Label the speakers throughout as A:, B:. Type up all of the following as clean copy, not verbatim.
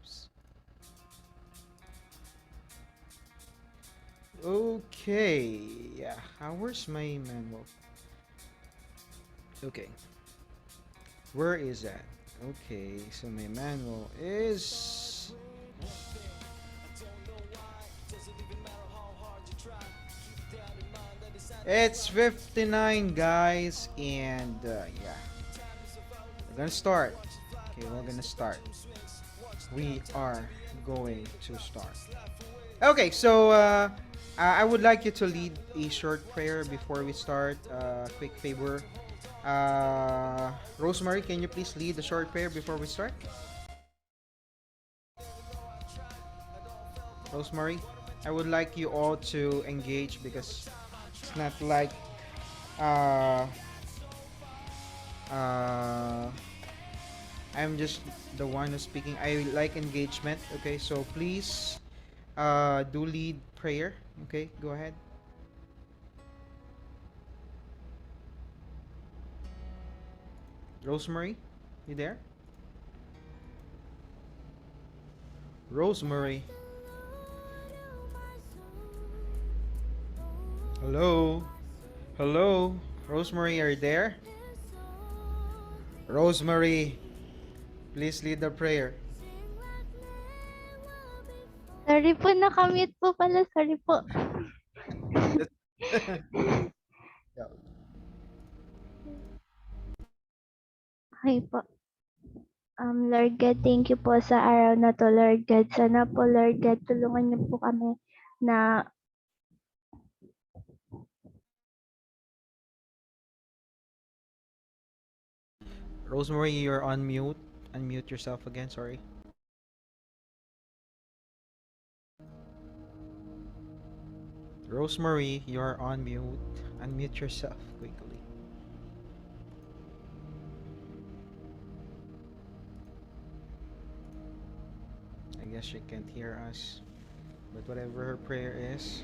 A: Oops. Okay. Yeah. Where's my manual? Okay. Where is that? Okay. So my manual is. It's 59, guys, and yeah, we're gonna start. Okay, we're gonna start. We are going to start. Okay, so I would like you to lead a short prayer before we start. Quick favor. Rosemary, can you please lead the short prayer before we start? Rosemary, I would like you all to engage because it's not like uh, uh, I'm just the one who's speaking. I like engagement. Okay, so please do lead prayer. Okay, go ahead. Rosemary, you there? Rosemary. Hello? Hello? Rosemary, are you there? Rosemary, please lead the prayer.
B: Sorry po, nakamute po pala. Sorry po.
A: Yeah.
B: Okay po. Lord God, thank you po sa araw na to, Lord God. Sana po, Lord God, tulungan niyo po kami na
A: Rosemary, you're on mute. Unmute yourself again, sorry. Rosemary, you're on mute. Unmute yourself quickly. I guess she can't hear us. But whatever her prayer is.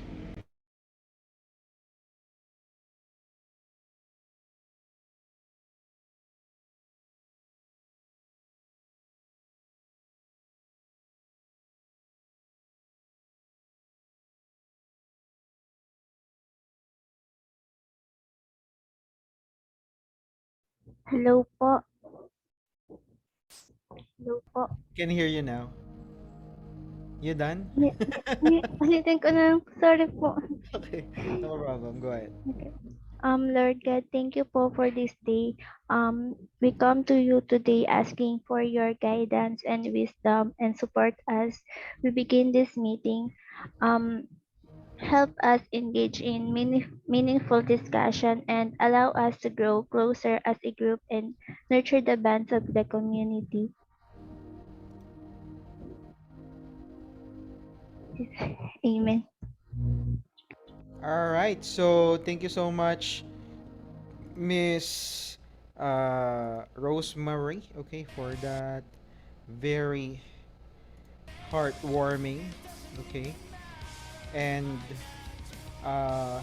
B: hello po. Hello po.
A: Can hear you now. You done?
B: Ulitin ko na lang. Sorry po.
A: Okay, no problem. Go ahead.
B: Okay. Lord God, thank you po for this day. We come to you today asking for your guidance and wisdom and support as we begin this meeting. Um, Help us engage in meaningful discussion and allow us to grow closer as a group and nurture the bonds of the community. Amen.
A: All right. So thank you so much, Miss Rosemary. Okay, for that very heartwarming. Okay, and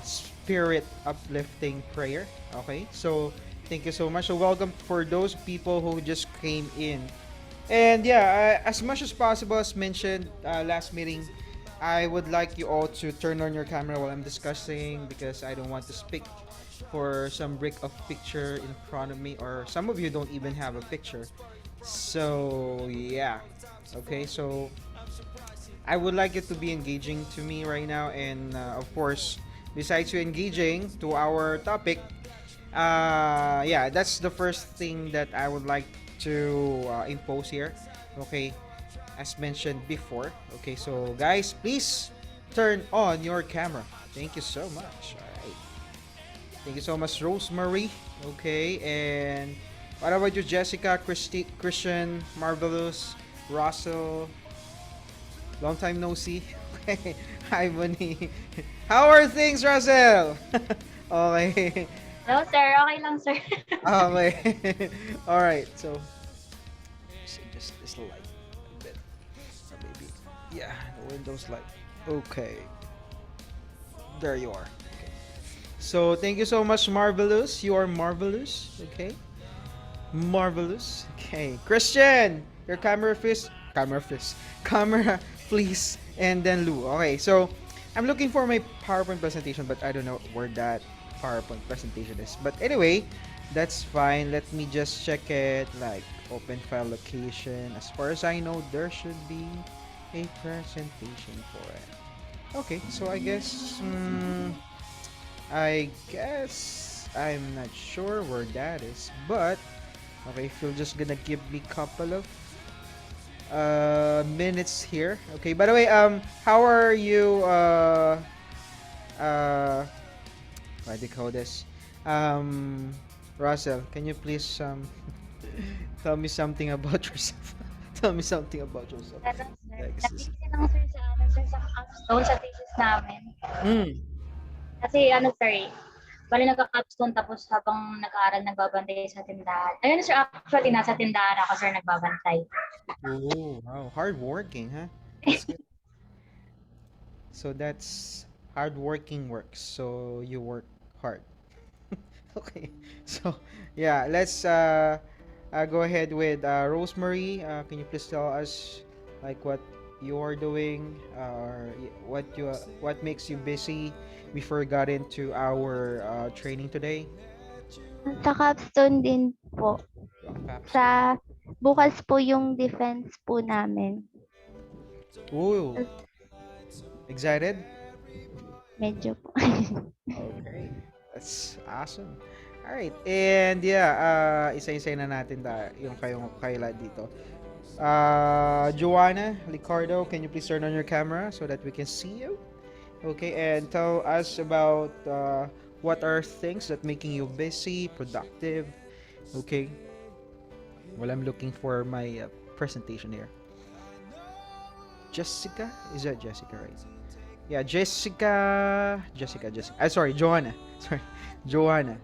A: spirit uplifting prayer. Okay, so thank you so much. So welcome for those people who just came in. And yeah, as much as possible, as mentioned last meeting, I would like you all to turn on your camera while I'm discussing because I don't want to speak for some brick of picture in front of me, or some of you don't even have a picture. So yeah, okay. So I would like it to be engaging to me right now, and of course, besides you engaging to our topic, yeah, that's the first thing that I would like to impose here. Okay, as mentioned before. Okay, so guys, please turn on your camera. Thank you so much. All right. Thank you so much, Rosemary. Okay, and what about you, Jessica, Christian, Marvelous, Russell? Long time no see. Okay. Hi, Bonnie. How are things, Russell? Okay.
C: Hello, sir. Okay lang, sir.
A: Okay. All right. So just this light a bit, or maybe yeah, the Windows light. Okay. There you are. Okay. So thank you so much, Marvelous. You are marvelous. Okay. Marvelous. Okay. Christian, your camera please. Camera please, and then Lou. Okay, so I'm looking for my PowerPoint presentation, but I don't know where that PowerPoint presentation is. But anyway, that's fine. Let me just check it. Like open file location. As far as I know, there should be a presentation for it. Okay, so I guess I'm not sure where that is, but okay, if you're just gonna give me couple of minutes here. Okay, by the way, how are you uh what do you call this? Um Russell, can you please tell me something about yourself? Tell me something about yourself.
C: Ano, sir?
A: Like,
C: Nabisi lang, sir, sa ano, sir, sa capstone sa thesis namin.
A: mm,
C: Kasi ano, sir, bali nagka-capstone tapos habang nag-aaral, nagbabantay sa tindahan. Ayun, sir, actually, nasa tindahan ako, sir, nagbabantay.
A: oh, wow, hardworking, huh? That's good. So that's hardworking works. So you work hard. Okay. So yeah, let's go ahead with Rosemary. Can you please tell us like what you are doing or what makes you busy before we got into our training today?
B: Sa capstone din po.
A: Capstone.
B: Sa bukas po yung defense po namin.
A: Ooh, excited?
B: Medyo po.
A: Okay. That's awesome. All right. And yeah, isa-isa na natin yung kayong kaila dito. Joanna, Ricardo, can you please turn on your camera so that we can see you? Okay, and tell us about what are things that making you busy, productive. Okay. Well, I'm looking for my presentation here. Jessica? Is that Jessica, right? Yeah, Jessica. Sorry, Joanna. Sorry, Joanna.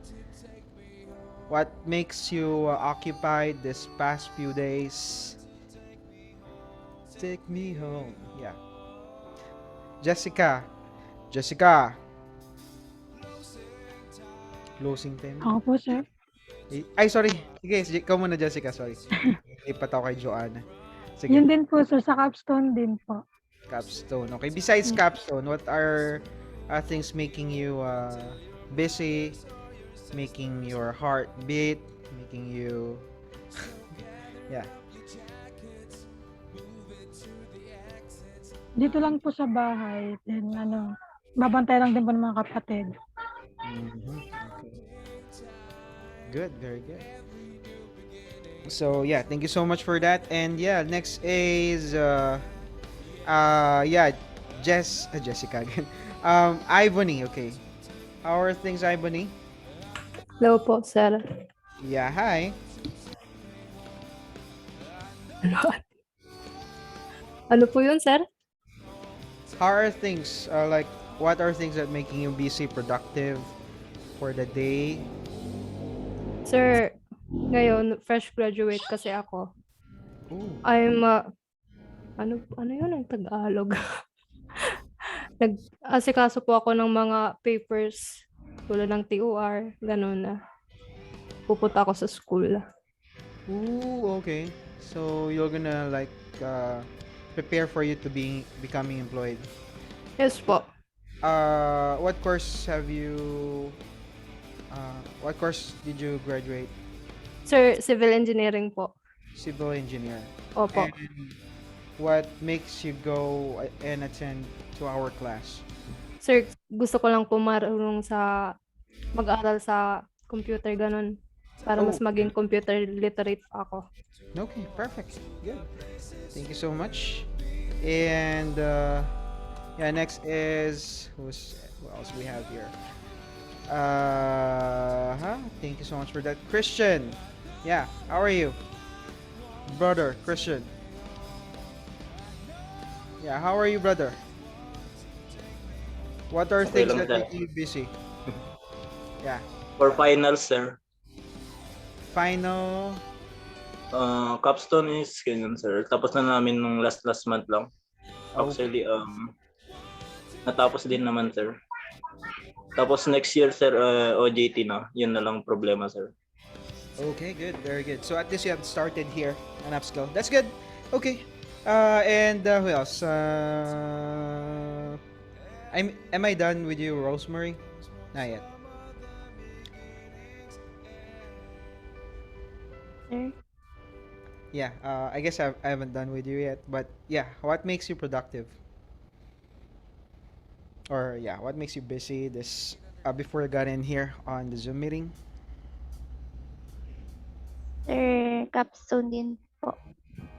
A: What makes you occupied this past few days? Take me home. Yeah. Jessica. Jessica. Closing time.
D: Ako po, sir.
A: Ay, sorry. Sige, ikaw muna, Jessica. Sorry. Lipat ako kay Joanna. Sige.
D: Yun din po, sir. Sa capstone din po.
A: Capstone. Okay. Besides capstone, what are things making you busy, making your heart beat, making you yeah.
D: Dito lang po sa bahay. Then, babantay lang din po ng mga kapatid.
A: Okay. Good, very good. So yeah, thank you so much for that. And yeah, next is yeah, Jessica again. Ivony, okay. How are things, Ivony?
E: Hello po, sir.
A: Yeah, hi.
E: Ano po yun, sir?
A: How are things? Like, what are things that making you busy, productive for the day?
E: Sir, ngayon, fresh graduate kasi ako.
A: Ooh.
E: I'm, ano yun ang Tagalog? Nag-asikaso po ako ng mga papers tulad ng TOR, ganun na. Pupunta ako sa school.
A: Ooh, okay. So you're gonna like prepare for you to becoming employed.
E: Yes po.
A: What course have you? What course did you graduate?
E: Sir, civil engineering po.
A: Civil engineer.
E: Opo.
A: And what makes you go and attend to our class?
E: Sir, gusto ko lang po marunong sa mag-aral sa computer, ganun. Para mas maging computer literate ako.
A: Okay, perfect. Good. Thank you so much. And yeah, next is who else we have here? Thank you so much for that. Christian. Yeah, how are you? Brother, Christian. Yeah, how are you, brother? What are
F: Okay
A: things
F: lang,
A: that
F: sir.
A: make you busy? Yeah.
F: For finals, sir.
A: Final.
F: Capstone is ganyan, sir. Tapos na namin nung last month lang.
A: Oh,
F: Actually, natapos din naman, sir. Tapos next year, sir, OJT na. Yun na lang problema, sir.
A: okay, good. Very good. So at least you have started here an upskill. That's good. Okay. And who else? Am I done with you, Rosemary? Not yet.
B: Sir.
A: Yeah, I guess I haven't done with you yet. But yeah, what makes you productive? Or yeah, what makes you busy this before I got in here on the Zoom meeting?
B: Sir, capstone din po.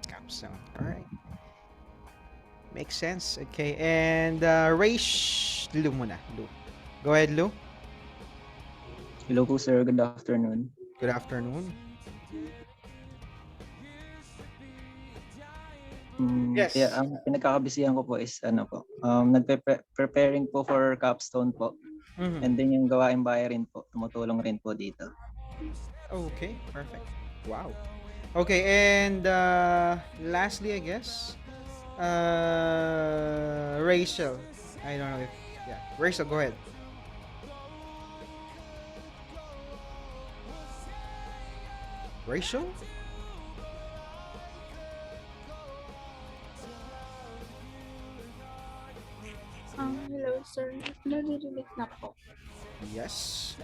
A: Capstone. All right. Makes sense. Okay. And Lu muna. Lu. Go ahead, Lu.
G: Hello po sir, good afternoon.
A: Good afternoon.
G: Yeah,
A: Yes.
G: ang pinagkakabisihan ko po is ano po, preparing po for capstone po.
A: Mm-hmm.
G: And then yung gawain bahay rin po, tumutulong rin po dito.
A: Okay, perfect. Wow. Okay, and lastly, I guess, Rachel. I don't know if yeah, Rachel, go ahead. Rachel?
H: Hello sir, naririnig na po.
A: Yes.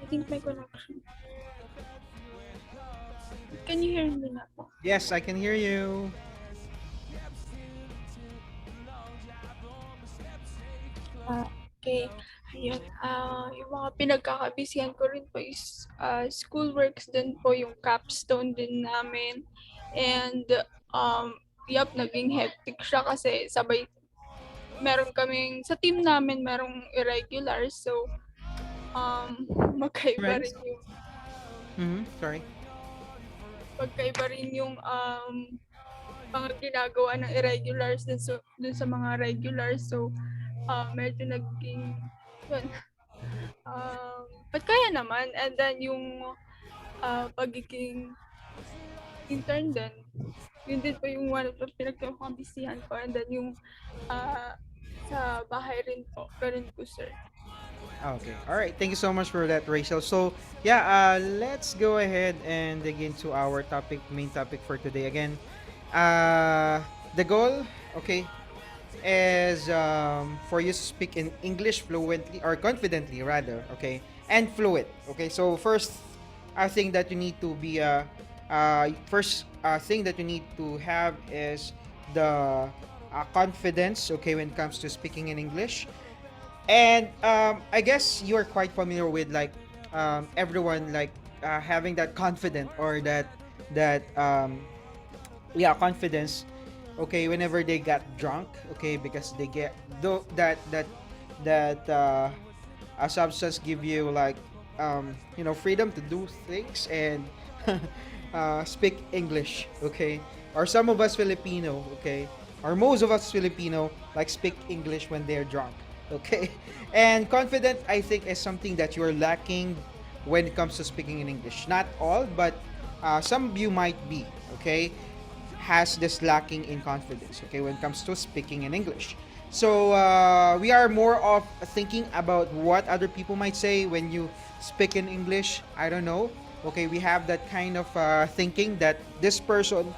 H: I think my connection. Can you hear me na po?
A: Yes, I can hear you.
H: Okay. Ayun. Yung mga pinagkakabisihan ko rin po is school works din po yung capstone din namin. And naging hectic siya kasi sabay meron kaming sa team namin merong irregular, so magkaiba
A: Friends?
H: rin yung
A: Sorry.
H: mga ginagawa ng irregulars dun sa mga regulars, so medyo naging yun. But kaya naman, and then yung pagiging intern din, yun din po yung one of the pinagkakabisihan ko, and then yung sa bahay rin po, ganun po sir.
A: Okay. All right. Thank you so much for that, Rachel. So, yeah, let's go ahead and dig into our main topic for today. Again, the goal, okay, is for you to speak in English fluently or confidently, rather, okay, and fluent. Okay. So first, I think that you need to be first thing that you need to have is the confidence. Okay, when it comes to speaking in English. And I guess you are quite familiar with like everyone like having that confident or that yeah, confidence, okay, whenever they got drunk, okay, because they get that a substance give you like freedom to do things and speak English, okay, or some of us Filipino, okay, or most of us Filipino like speak English when they're drunk, okay. And confident, I think, is something that you're lacking when it comes to speaking in English. Not all, but some of you might be, okay, has this lacking in confidence, okay, when it comes to speaking in English. So we are more of thinking about what other people might say when you speak in English. I don't know. Okay, we have that kind of thinking that this person.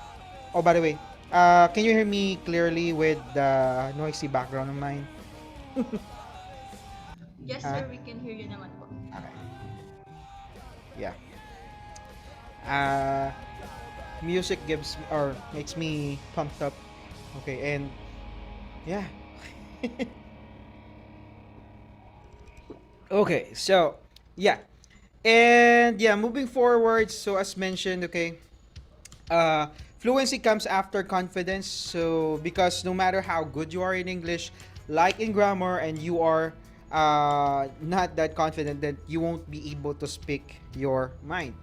A: Oh, by the way, can you hear me clearly with the noisy background of mine?
C: Yes, sir, we can hear you naman po.
A: Okay. Yeah. Uh, music gives or makes me pumped up. Okay, and yeah. Okay, so yeah. And yeah, moving forward, so as mentioned, okay, fluency comes after confidence. So because no matter how good you are in English, like in grammar, and you are not that confident, that you won't be able to speak your mind.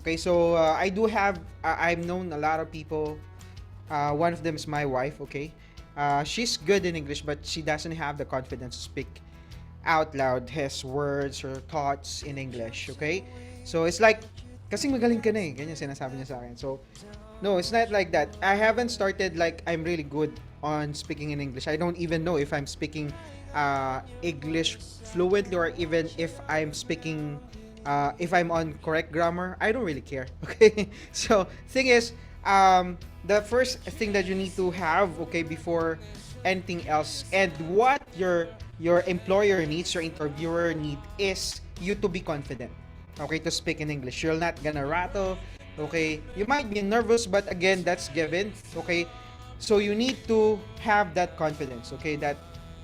A: Okay, so I do have I've known a lot of people. One of them is my wife. Okay, she's good in English, but she doesn't have the confidence to speak out loud his words or thoughts in English. Okay, so it's like, kasing magaling ka na eh, ganyan sinasabi niya sa akin. So no, it's not like that. I haven't started like I'm really good on speaking in English. I don't even know if I'm speaking English fluently or even if I'm speaking If I'm on correct grammar, I don't really care. Okay. So thing is, the first thing that you need to have, okay, before anything else, and what your employer needs, your interviewer need, is you to be confident. Okay, to speak in English. You're not gonna rattle. Okay, you might be nervous, but again, that's given. Okay, so you need to have that confidence. Okay, that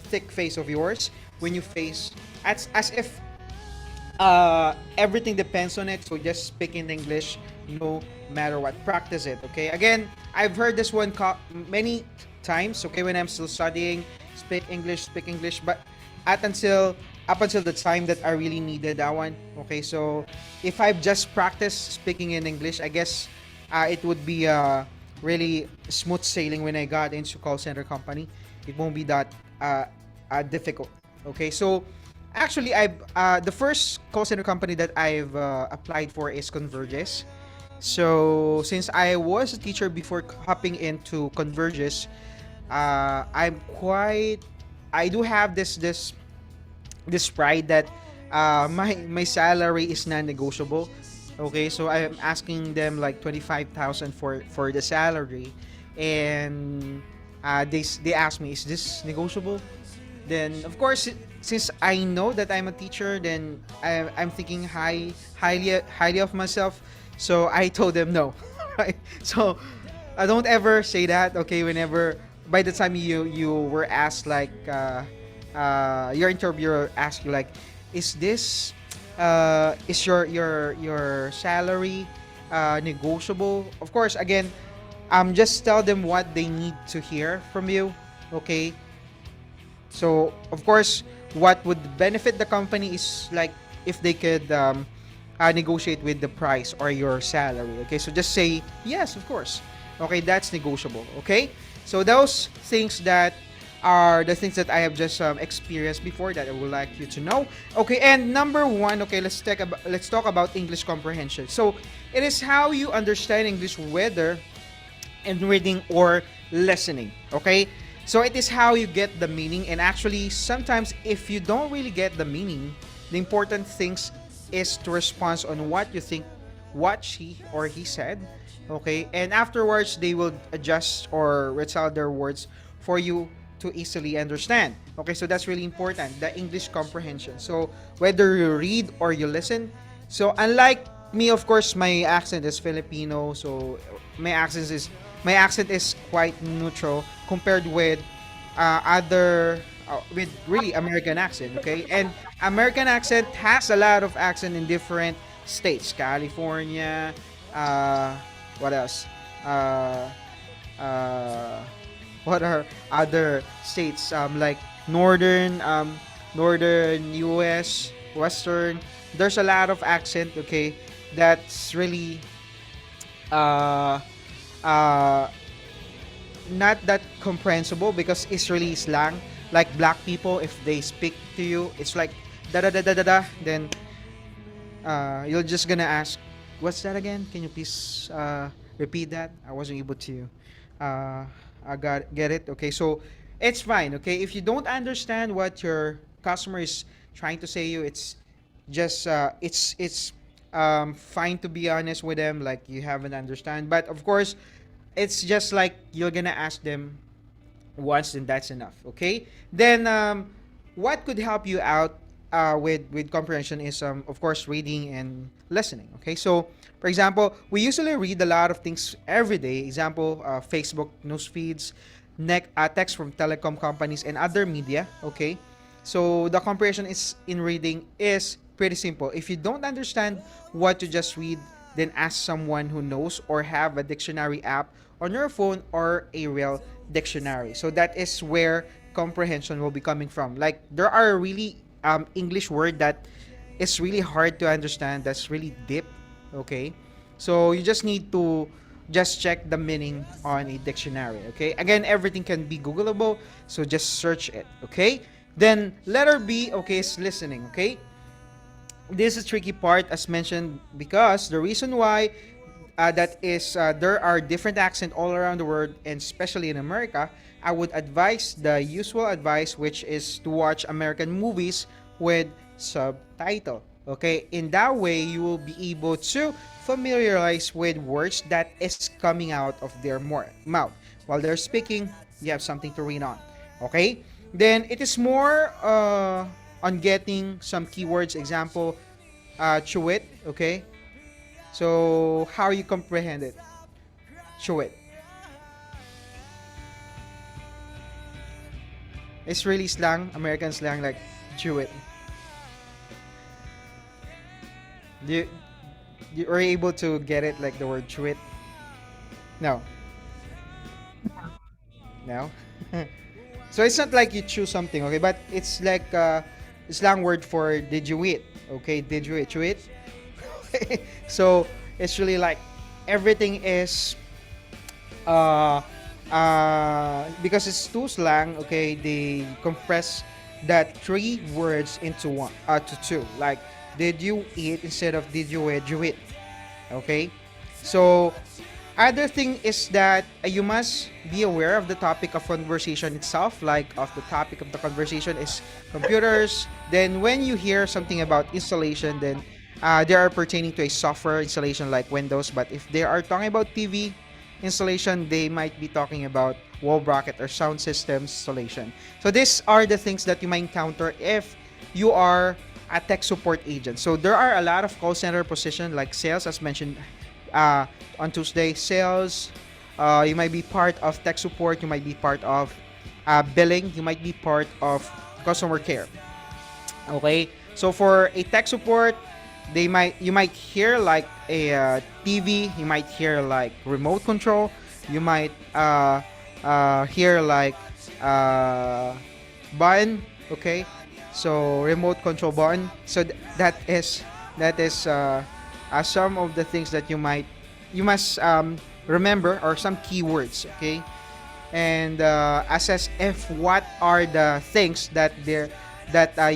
A: thick face of yours when you face, as if everything depends on it. So just speak in English no matter what. Practice it. Okay, again, I've heard this one many times. Okay, when I'm still studying, speak English, but at until up until the time that I really needed that one. Okay, so if I've just practiced speaking in English, I guess it would be really smooth sailing when I got into call center company. It won't be that difficult. Okay, so actually, I've the first call center company that I've applied for is Converges. So since I was a teacher before hopping into Converges, I'm quite. I do have this pride that my salary is non-negotiable. Okay, so I'm asking them like 25,000 for the salary, and they ask me, is this negotiable? Then of course, since I know that I'm a teacher, then I'm thinking highly of myself. So I told them no. Right? So I don't ever say that. Okay, whenever by the time you were asked like your interviewer asked you like, is this is your salary negotiable? Of course, again, just tell them what they need to hear from you. Okay, so of course, what would benefit the company is like if they could negotiate with the price or your salary. Okay, so just say yes, of course. Okay, that's negotiable. Okay, so those things that are the things that I have just experienced before that I would like you to know. Okay, and number one, okay, let's talk about English comprehension. So it is how you understand English, whether in reading or listening. Okay, so it is how you get the meaning, and actually sometimes if you don't really get the meaning, the important things is to respond on what you think what she or he said. Okay, and afterwards they will adjust or retell their words for you to easily understand. Okay, so that's really important, the English comprehension. So whether you read or you listen, so unlike me, of course, my accent is Filipino, so my accent is quite neutral compared with other with really American accent. Okay, and American accent has a lot of accent in different states, California, what else, uh, what are other states, like northern US, western. There's a lot of accent. Okay, that's really uh uh not that comprehensible because it's really slang. Like black people, if they speak to you, it's like da da da da da da. Then you're just gonna ask, "What's that again? Can you please repeat that? I wasn't able to. I got get it. Okay, so it's fine. Okay, if you don't understand what your customer is trying to say you, it's just it's fine to be honest with them. Like you haven't understand, but of course, it's just like you're gonna ask them once, then that's enough. Okay, then what could help you out with comprehension is of course reading and listening. Okay, so for example, we usually read a lot of things every day. Example, Facebook news feeds, text from telecom companies and other media. Okay, so the comprehension is in reading is pretty simple. If you don't understand what you just read, then ask someone who knows or have a dictionary app on your phone or a real dictionary. So that is where comprehension will be coming from. Like there are really English word that is really hard to understand. That's really deep. Okay, so you just need to just check the meaning on a dictionary. Okay, again, everything can be Googleable, so just search it. Okay, then letter B. Okay, is listening. Okay, this is tricky part as mentioned because the reason why that is there are different accent all around the world and especially in America. I would advise the usual advice, which is to watch American movies with subtitle. Okay, in that way, you will be able to familiarize with words that is coming out of their mouth. While they're speaking, you have something to read on. Okay? Then it is more on getting some keywords. Example, chewit. Okay? So, how you comprehend it? Chewit. It's really slang, American slang, like chewit. You, you are able to get it like the word chewit? No. No? So it's not like you chew something, okay? But it's like slang word for did you eat? Okay, did you eat? Chew it? So it's really like everything is uh because it's too slang, okay, they compress that three words into one to two. Like did you eat instead of did you eat? Okay? So other thing is that you must be aware of the topic of conversation itself, like of the topic of the conversation is computers. Then when you hear something about installation, then they are pertaining to a software installation like Windows. But if they are talking about TV installation, they might be talking about wall bracket or sound system installation. So these are the things that you might encounter if you are a tech support agent. So there are a lot of call center position like sales, as mentioned uh, on Tuesday, sales. You might be part of tech support. You might be part of billing. You might be part of customer care. Okay. So for a tech support, you might hear like a TV. You might hear like remote control. You might hear like uh, button. Okay. So remote control button. So that is some of the things that you must remember, or some keywords. Okay, and assess if what are the things that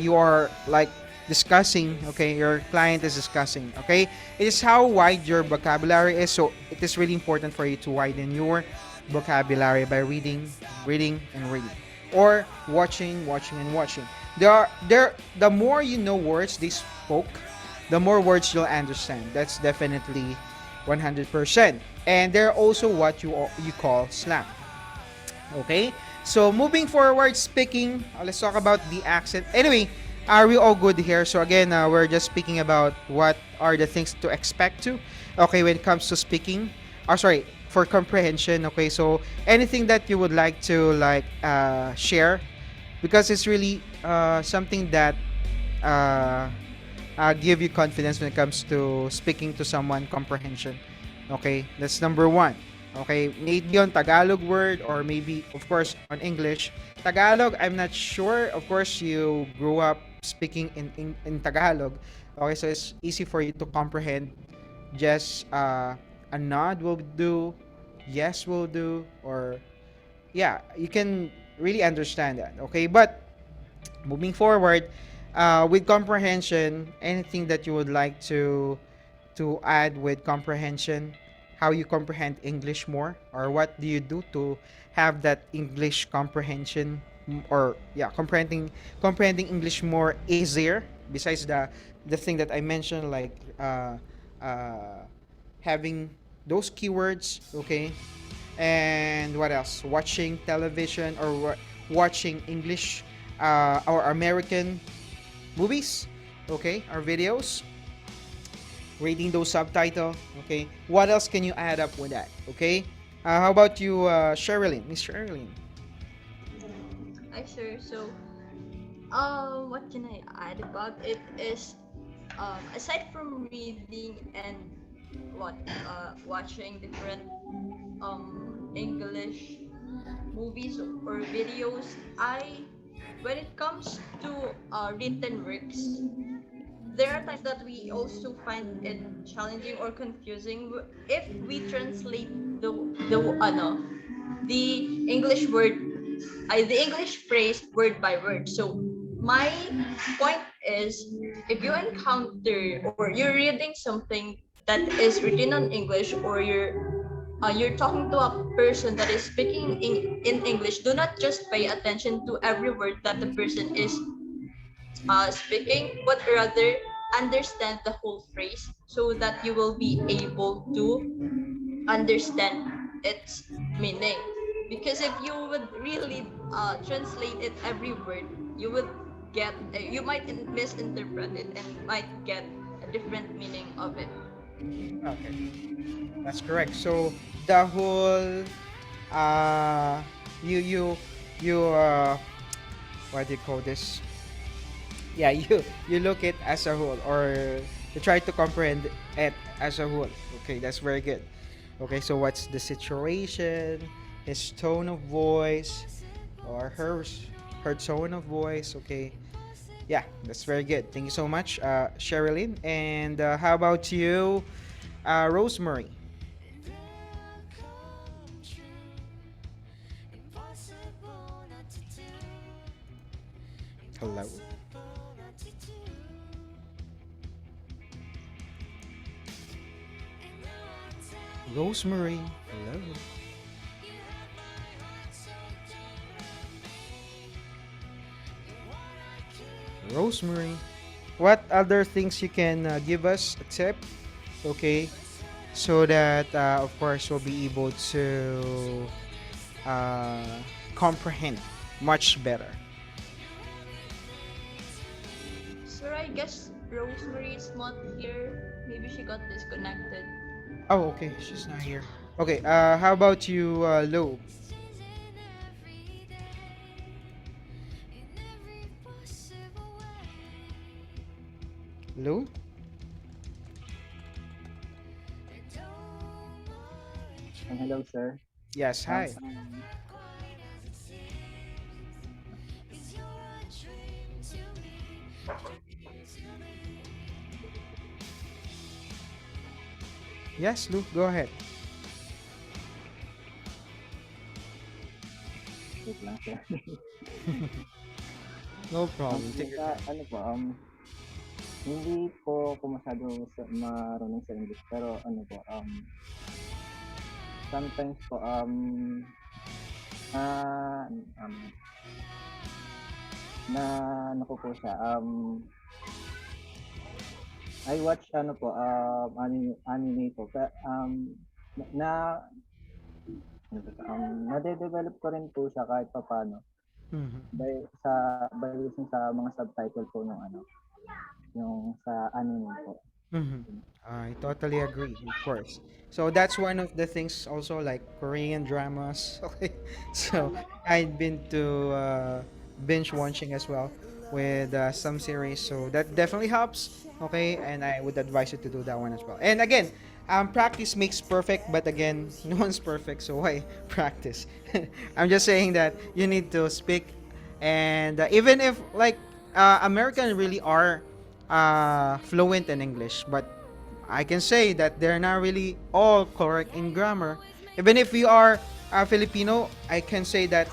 A: you are like discussing. Okay, your client is discussing. Okay, it is how wide your vocabulary is. So it is really important for you to widen your vocabulary by reading, and reading, or watching and watching. The more you know words they spoke, the more words you'll understand. That's definitely 100%. And they're also what you call slang. Okay? So moving forward, speaking, let's talk about the accent. Anyway, are we all good here? So again, we're just speaking about what are the things to expect to. Okay, when it comes to speaking. Sorry, for comprehension. Okay, so anything that you would like to like share, because it's really something that give you confidence when it comes to speaking to someone, comprehension. Okay, that's number one. Okay, maybe on Tagalog word, or maybe of course on English. Tagalog, I'm not sure. Of course, you grew up speaking in Tagalog. Okay, so it's easy for you to comprehend. Just a nod will do, yes will do, or yeah, you can really understand that. Okay, but moving forward, with comprehension, anything that you would like to add with comprehension, how you comprehend English more, or what do you do to have that English comprehension, or yeah, comprehending English more easier, besides the thing that I mentioned, like having those keywords. Okay, and what else, watching television, or watching English or American movies, okay, or videos, reading those subtitle. Okay, what else can you add up with that? Okay, how about you, Sherilyn, Miss Sherilyn?
I: Hi, sir. So, what can I add about it is, aside from reading and watching different English movies or videos, when it comes to written works, there are times that we also find it challenging or confusing if we translate the English word, the English phrase word by word. So my point is, if you encounter or you're reading something that is written on English, or you're talking to a person that is speaking in English, do not just pay attention to every word that the person is speaking, but rather understand the whole phrase so that you will be able to understand its meaning. Because if you would really translate it every word, you would you might misinterpret it and might get a different meaning of it.
A: Okay, that's correct. So the whole uh you you you what do you call this? Yeah, you look it as a whole, or you try to comprehend it as a whole. Okay, that's very good. Okay, so what's the situation, his tone of voice, or her tone of voice? Okay, yeah, that's very good. Thank you so much, Sherilyn. And how about you, Rosemary? Hello, Rosemary. Hello, Rosemary. What other things you can give us a tip? Okay, so that of course we'll be able to uh, comprehend much better.
I: Sir, I guess Rosemary is not here. Maybe she got disconnected.
A: Oh, okay, she's not here. Okay, how about you, Lou? Lou?
G: Hello, sir.
A: Yes,
G: Um,
A: hi. Yes, Lou, go ahead.
G: wait lang, sir.
A: No problem. Take your
G: Sa
A: time.
G: ano po, hindi po ako masyado marunong sa English, pero ano po, sometimes po, ah, um, na ano ko po siya, I watch ano po, anime po, na, ano ba 'to, nade-develop ko rin po siya kahit papaano
A: Mhm.
G: by using sa mga subtitle po ng ano, yung sa anime po.
A: Mhm. I totally agree, of course. So that's one of the things also like Korean dramas. Okay. So I've been to binge watching as well with some series. So that definitely helps. Okay. And I would advise you to do that one as well. And again, practice makes perfect, but again, no one's perfect. So why practice? I'm just saying that you need to speak. And even if like American really are fluent in English, but I can say that they're not really all correct in grammar. Even if we are Filipino, I can say that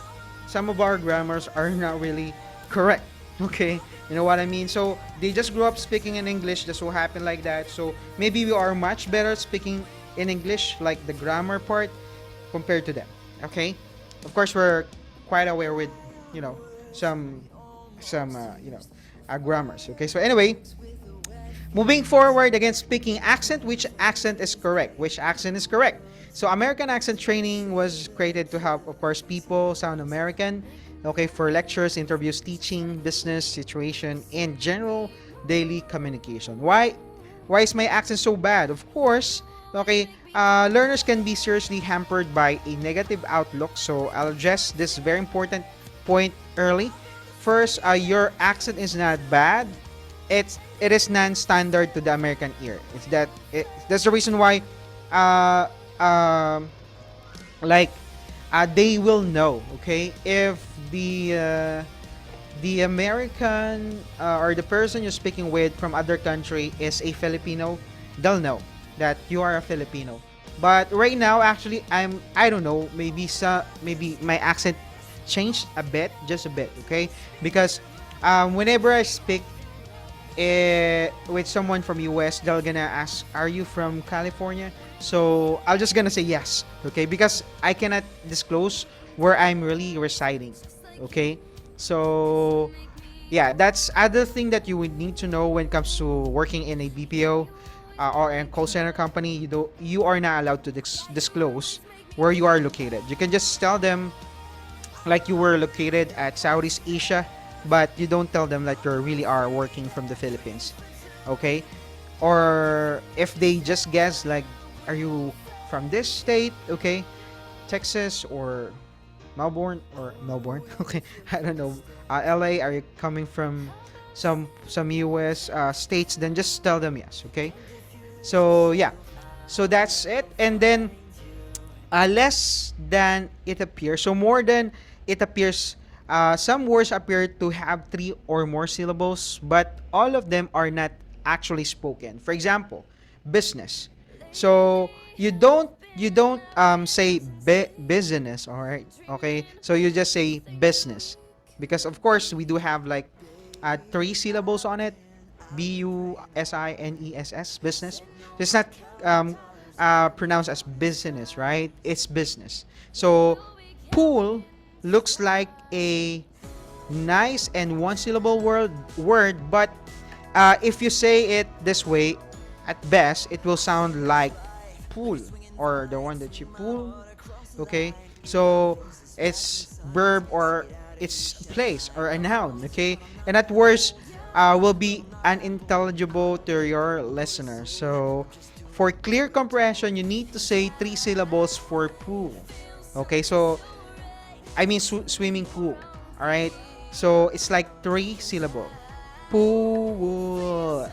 A: some of our grammars are not really correct. Okay, you know what I mean? So they just grew up speaking in English, just so happened like that. So maybe we are much better speaking in English, like the grammar part, compared to them. Okay, of course we're quite aware with, you know, some grammars. Okay, so anyway, moving forward, again, speaking accent, which accent is correct? Which accent is correct? So American accent training was created to help, of course, people sound American. Okay, for lectures, interviews, teaching, business, situation, and general daily communication. Why is my accent so bad? Of course, okay, learners can be seriously hampered by a negative outlook. So I'll address this very important point early. First, your accent is not bad. It is non-standard to the American ear. That's the reason why, uh, um, like, they will know. Okay, if the American or the person you're speaking with from other country is a Filipino, they'll know that you are a Filipino. But right now, actually, I don't know, maybe my accent changed a bit, just a bit, okay? Because whenever I speak with someone from US, they're gonna ask, "Are you from California?" So I'll just gonna say yes, okay? Because I cannot disclose where I'm really residing, okay? So yeah, that's other thing that you would need to know when it comes to working in a BPO or a call center company. You are not allowed to disclose where you are located. You can just tell them like you were located at Southeast Asia, but you don't tell them that you really are working from the Philippines. Okay? Or if they just guess like, are you from this state? Okay, Texas or Melbourne. Okay, I don't know. LA. Are you coming from some US states? Then just tell them yes. Okay. So yeah, so that's it. And then less than it appears. So more than it appears. Some words appear to have three or more syllables, but all of them are not actually spoken. For example, business. So you don't say business, all right? Okay, so you just say business, because of course we do have like three syllables on it. business, business. It's not pronounced as business, right? It's business. So pool looks like a nice and one syllable word, but if you say it this way, at best it will sound like pool, or the one that you pull. Okay, so it's verb or it's place or a noun. Okay, and at worst will be unintelligible to your listener. So for clear comprehension, you need to say three syllables for pool. Okay, so I mean swimming pool. All right, so it's like three syllable. Pool.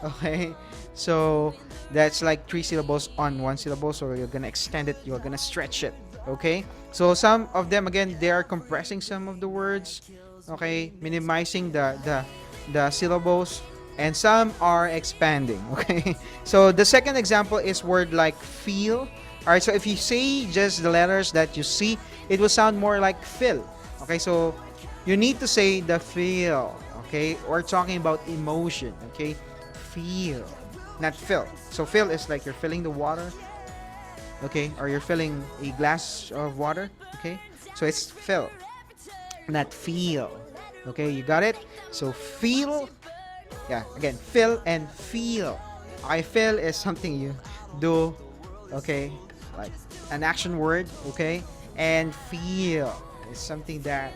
A: Okay, so that's like three syllables on one syllable, so you're gonna extend it, you're gonna stretch it. Okay, so some of them, again, they are compressing some of the words. Okay, minimizing the syllables, and some are expanding. Okay, so the second example is word like feel. All right, so if you say just the letters that you see, it will sound more like fill. Okay, so you need to say the feel. Okay, we're talking about emotion. Okay, feel, not fill. So fill is like you're filling the water, okay, or you're filling a glass of water. Okay, so it's fill, not feel. Okay, you got it. So feel, yeah, again, fill and feel. I feel is something you do, okay, like an action word. Okay, and feel is something that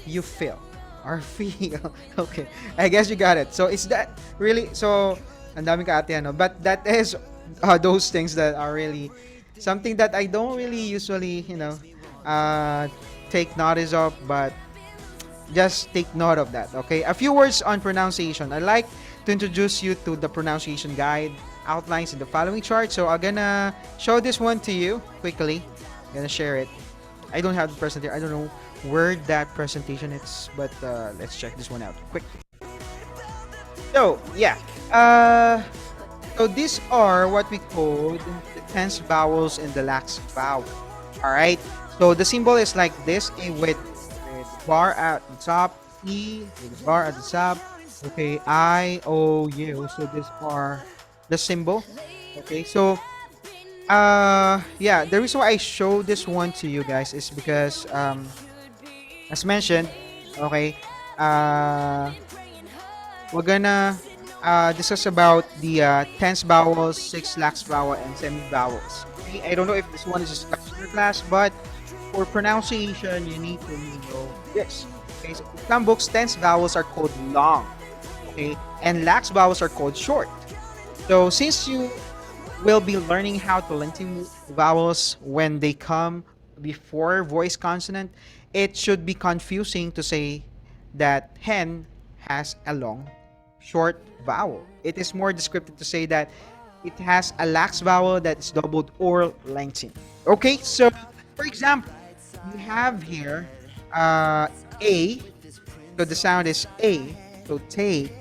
A: you feel or feel. Okay, I guess you got it. So it's that really, so ang dami ka ate, ano, but that is those things that are really something that I don't really usually, uh, take notice of, but just take note of that. Okay, a few words on pronunciation. I'd like to introduce you to the pronunciation guide outlines in the following chart. So I'm gonna show this one to you quickly. I'm gonna share it. I don't have the presentation. I don't know where that presentation is, but let's check this one out quickly. So yeah, so these are what we call the tense vowels and the lax vowel. All right. So the symbol is like this: A with bar at the top, E with bar at the top. Okay, I, O, U. So these are the symbol. Okay, so yeah, the reason why I show this one to you guys is because as mentioned, okay, we're gonna discuss about the tense vowels, six lax vowel, and semi vowels. Okay, I don't know if this one is a structure class, but for pronunciation, you need to know this. Okay, so in some books, tense vowels are called long, okay, and lax vowels are called short. So since you will be learning how to lengthen vowels when they come before voice consonant, it should be confusing to say that hen has a long, short vowel. It is more descriptive to say that it has a lax vowel that is doubled or lengthened. Okay, so for example, you have here A, so the sound is A, so take,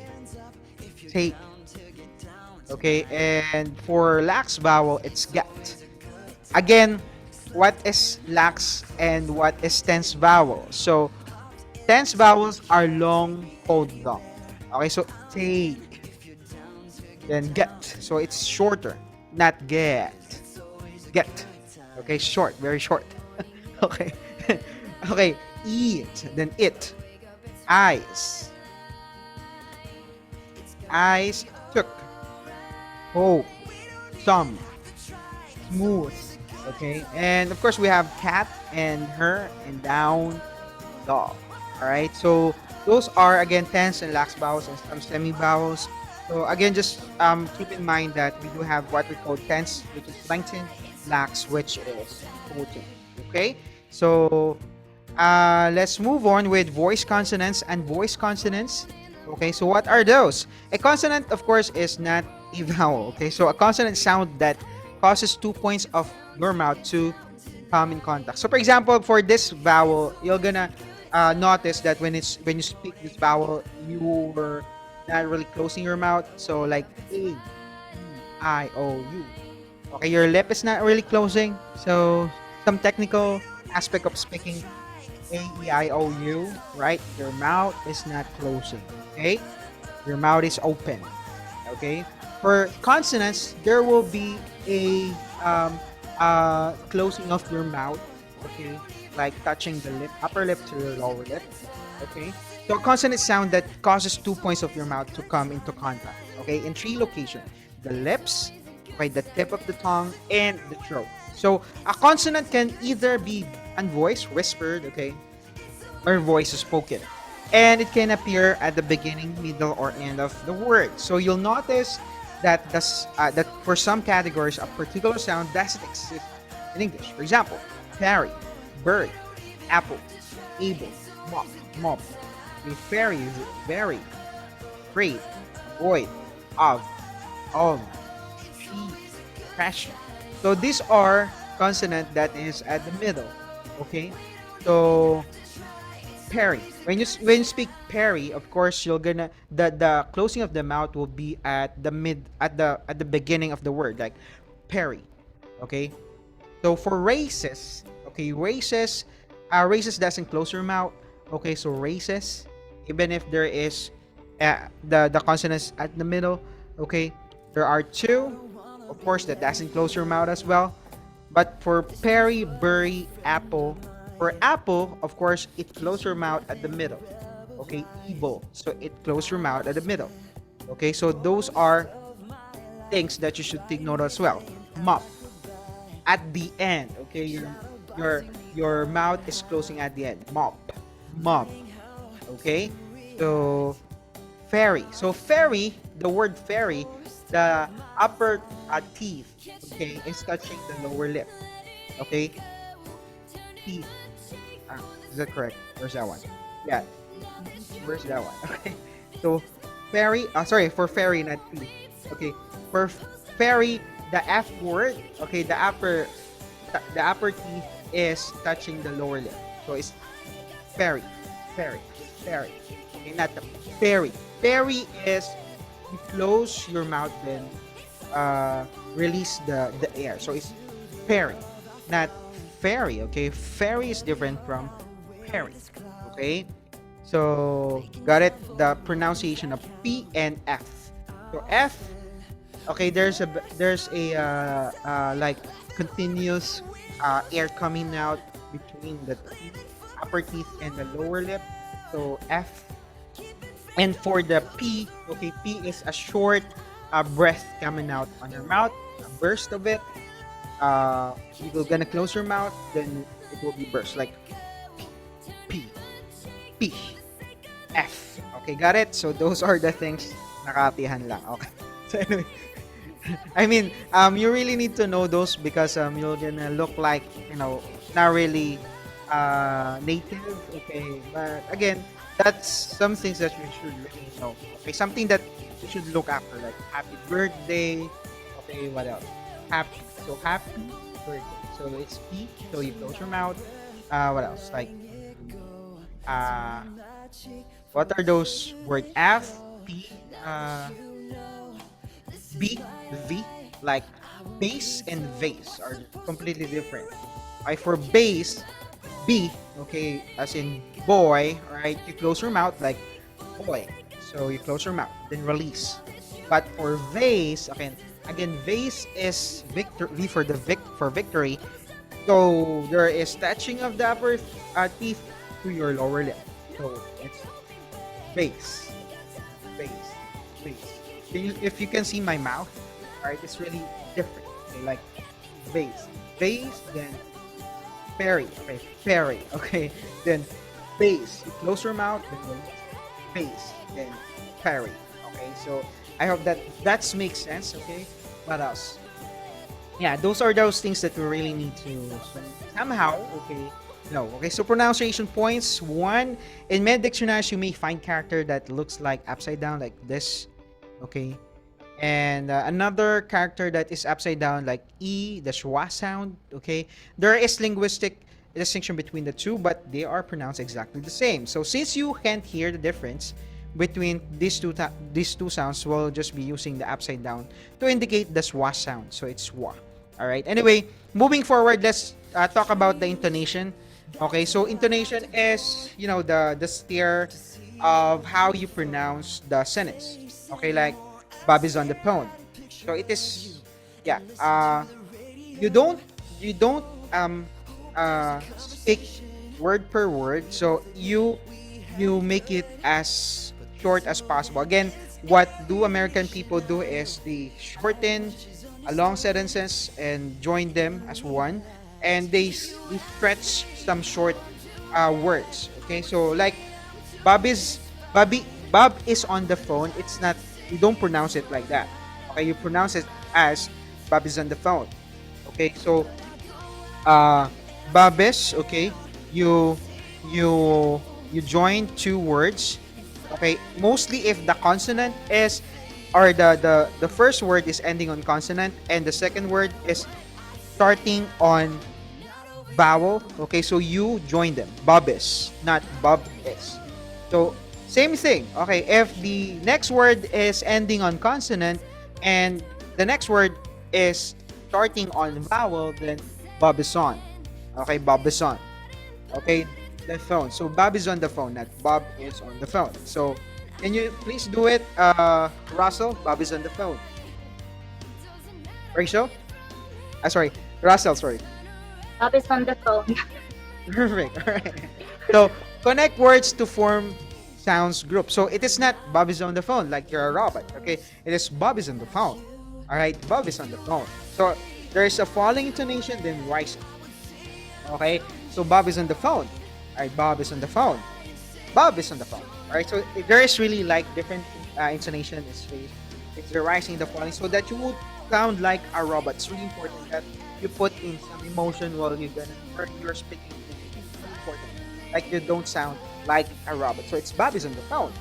A: take. Okay, and for lax vowel, it's get. Again, what is lax and what is tense vowel? So tense vowels are long, hold long. Okay, so take, then get. So it's shorter, not get. Get. Okay, short, very short. Okay. Okay, eat, then it. Eyes. eyes, took, hope, some, smooth. Okay, and of course we have cat and her and down, dog. All right, so those are again tense and lax vowels and some semi vowels. So again, just keep in mind that we do have what we call tense, which is lengthened, lax, which is shortened. Okay, so let's move on with voice consonants and voice consonants. Okay, so what are those? A consonant, of course, is not a vowel. Okay, so a consonant sound that causes 2 points of your mouth to come in contact. So, for example, for this vowel, you're gonna notice that when you speak this vowel, you're not really closing your mouth. So, like A, E, I, O, U. Okay, your lip is not really closing. So, some technical aspect of speaking A, E, I, O, U, right? Your mouth is not closing. Okay? Your mouth is open. Okay? For consonants, there will be a closing of your mouth. Okay? Like touching the lip, upper lip to your lower lip. Okay? So a consonant sound that causes 2 points of your mouth to come into contact. Okay? In 3 locations. The lips, okay, the tip of the tongue, and the throat. So a consonant can either be unvoiced, whispered, okay, or voice spoken. And it can appear at the beginning, middle, or end of the word. So you'll notice that that for some categories, a particular sound doesn't exist in English. For example, fairy, bird, apple, able, mop, mop. A fairy is very, afraid, void, of, cheese, passion. So these are consonant that is at the middle. Okay, so Perry. When you speak Perry, of course you're gonna the closing of the mouth will be at the beginning of the word, like Perry. Okay. So for races, okay, races doesn't close your mouth. Okay, so races, even if there is the consonants at the middle, okay, there are two, of course, that doesn't close your mouth as well. But for Perry, Bury, Apple, for Apple, of course, it closes your mouth at the middle. Okay, evil. So it closes your mouth at the middle. Okay, so those are things that you should take note as well. Mop. At the end. Okay, your mouth is closing at the end. Mop. Mop. Okay? So fairy. So fairy, the word fairy, the upper teeth, okay, is touching the lower lip. Okay? Teeth. Is that correct? Where's that one? Yeah. Where's that one? Okay. So fairy, for fairy, not teeth. Okay. For fairy, the F word, okay, the upper teeth is touching the lower lip. So it's fairy, fairy, fairy. Okay, not the fairy. Fairy is you close your mouth, then release the air. So it's fairy, not fairy. Okay, fairy is different from fairy. Okay, so got it? The pronunciation of P and F. So F, okay, there's a like continuous air coming out between the teeth, upper teeth and the lower lip. So F. And for the P, okay, P is a short breath coming out on your mouth, a burst of it. You're gonna close your mouth, then it will be burst like P, P, F. Okay, got it? So those are the things nakapihan lang. Okay. So anyway, I mean, you really need to know those because you're gonna look like, not really native. Okay, but again, that's some things that you should really know. Okay, something that you should look after, like happy birthday. Okay, what else? Happy. So happy birthday. So it's P. So you close your mouth. What else? Like, what are those words? F, P, B, V. Like bass and vase are completely different. Right? For bass, B, okay, as in boy, right? You close your mouth like boy. So you close your mouth, then release. But for vase, again, vase is V for for victory. So there is touching of the upper teeth to your lower lip. So it's vase, vase, vase. if you can see my mouth, all right, it's really different. Okay, like vase, vase, then fairy, okay, fairy, okay, then face. You close your mouth, then face, then fairy. Okay, so I hope that makes sense. Okay, what else? Yeah, those are those things that we really need to somehow, okay, no. Okay, so pronunciation points. One, in many dictionaries, you may find character that looks like upside down, like this. Okay, and another character that is upside down, like E, the schwa sound. Okay, there is linguistic distinction between the two, but they are pronounced exactly the same. So since you can't hear the difference between these two sounds, we'll just be using the upside down to indicate the schwa sound. So it's schwa. All right. Anyway, moving forward, let's talk about the intonation. Okay, so intonation is, the stare of how you pronounce the sentence. Okay, like Bob is on the phone. So it is, yeah. You don't you don't speak word per word. So you make it as short as possible. Again, what do American people do is they shorten long sentences and join them as one, and they stretch some short words. Okay, so like Bob is Bob is on the phone. It's not, you don't pronounce it like that. Okay, you pronounce it as Bob is on the phone. Okay, so uh Babes, okay, you you join two words. Okay, mostly if the consonant is, or the first word is ending on consonant and the second word is starting on vowel. Okay, so you join them. Babes, not Bob is. So same thing. Okay, if the next word is ending on consonant and the next word is starting on vowel, then Bob is on. Okay, Bob is on. Okay, the phone. So Bob is on the phone, not Bob is on the phone. So can you please do it, Russell? Bob is on the phone. Rachel? Sorry, Russell. Sorry.
C: Bob is on the phone.
A: Perfect. All right. So connect words to form sounds group. So it is not Bob is on the phone like you're a robot. Okay, it is Bob is on the phone. All right, Bob is on the phone. So there is a falling intonation, then rising. Okay, so Bob is on the phone. All right, Bob is on the phone. Bob is on the phone. All right, so there is really like different intonation. It's the rising, the falling, so that you would sound like a robot. It's really important that you put in some emotion while you're speaking. It's really important. Like you don't sound like a robot. So it's Bob is on the phone.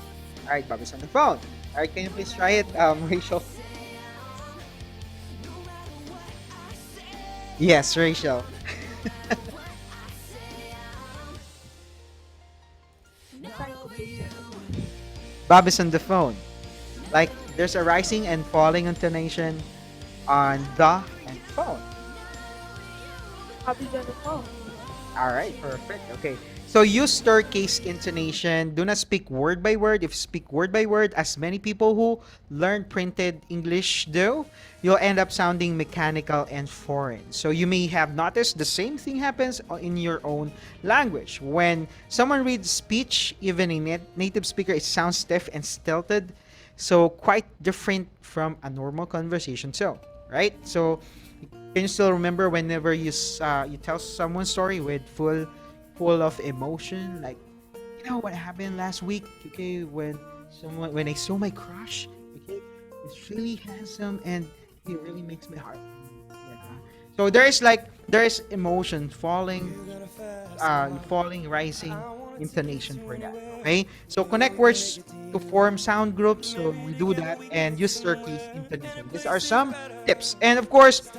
A: All right, Bob is on the phone. All right, can you please try it, Rachel? Yes, Rachel. Bob is on the phone. Like there's a rising and falling intonation on the and phone.
H: Bob is on the phone.
A: All right, perfect. Okay. So use staircase intonation. Do not speak word by word. If you speak word by word, as many people who learn printed English do, you'll end up sounding mechanical and foreign. So you may have noticed the same thing happens in your own language. When someone reads speech, even a native speaker, it sounds stiff and stilted. So quite different from a normal conversation. So, right? So can you still remember whenever you tell someone story with full of emotion, like what happened last week, okay, when I saw my crush, okay, it's really handsome and it really makes my heart beat, so there is emotion falling, rising intonation for that. Okay, so connect words to form sound groups. So we do that and use staircase intonation. These are some tips, and of course,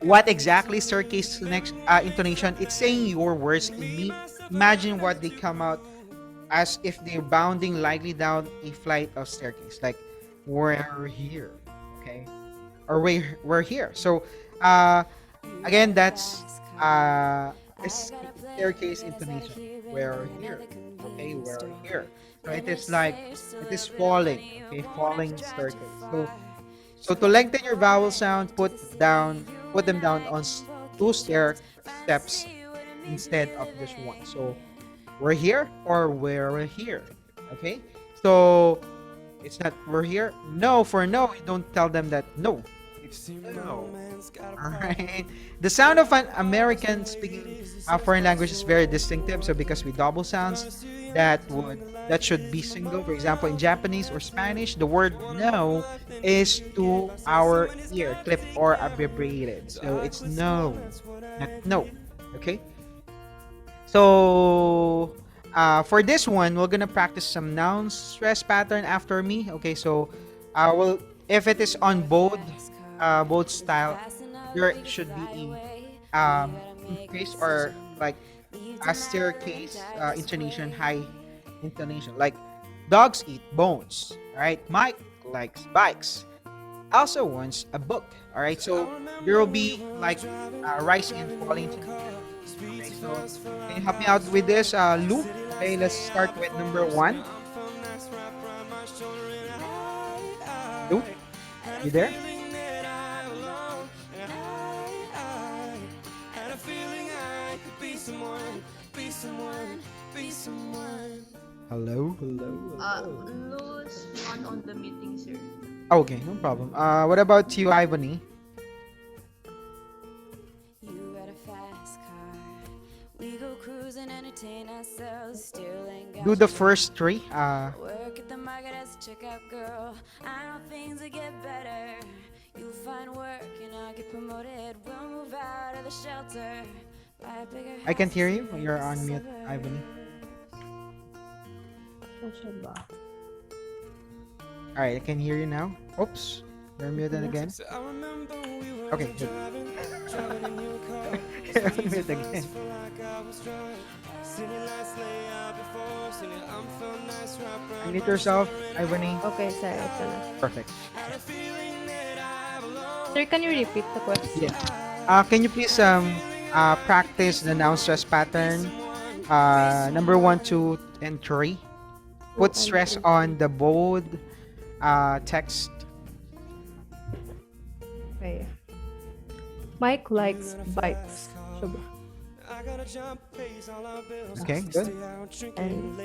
A: what exactly staircase next intonation? It's saying your words in me. Imagine what they come out as if they're bounding lightly down a flight of staircase, like we're here, okay, or we're here. So again, that's this staircase intonation. We're here, okay, we're here. So it is like it is falling, okay, falling staircase. So to lengthen your vowel sound, put them down on two stair steps instead of just one. So we're here or we're here. Okay. So It's not we're here. No, for no, you don't tell them that no. It's no. Alright. The sound of an American speaking a foreign language is very distinctive. So because we double sounds, that should be single. For example, in Japanese or Spanish, the word no is to our ear, clip or abbreviated. So it's no, not no. Okay. So for this one, we're gonna practice some noun stress pattern after me. Okay, so well, if it is on both style, there should be a increase or like a staircase intonation, high intonation. Like dogs eat bones. All right, Mike likes bikes. Also wants a book. All right, so there will be like rising and falling intonation. Okay, so can you help me out with this, Lou? Okay, let's start with number one. Lou, you there? Hello, hello, hello.
I: Lose one on the meeting, sir.
A: Okay, no problem. What about you, Ivany?
J: You got a fast car. We go cruise and entertain ourselves. Still ain't got
A: Do the first three.
J: work at the market as a checkout girl. I know things will get better. You'll find work and I'll get promoted. We'll move out of the shelter. Buy a bigger
A: I can't
J: house
A: hear
J: and
A: you.
J: live
A: You're
J: in the
A: on mute,
J: suburbs.
A: Ivany.
E: Social ba?
A: All right, I can hear you now. Oops, you're muted again. Okay, good. Mute again. Unmute yourself, Ivany.
E: Okay, sir. Ito na.
A: Perfect.
E: Sir, can you repeat the question?
A: Yeah. Can you please practice the noun stress pattern? Number 1, 2, and 3. Put
E: and
A: stress
E: 3.
A: on the bold text.
E: Okay. Mike likes bikes. Siya ba?
A: Okay, good.
E: And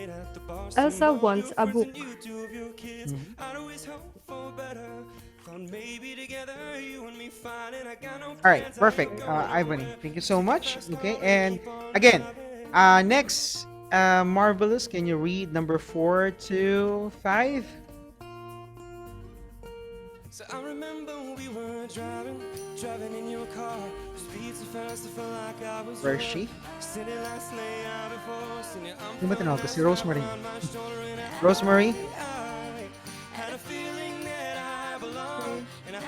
E: Elsa wants a book.
A: Mhm. All right, perfect. Ivany, thank you so much. Okay, and again, next, Marvelous, can you read number 4 to 5?
K: So I remember we were driving in your car. Speed so fast, I felt like I was
A: Where is she?
K: sitting last night out before, singing, I'm
A: Yung ba tinawag ko? Si Rosemary.
K: on my shoulder, and
A: Rosemary?
K: I had a feeling that I belong. And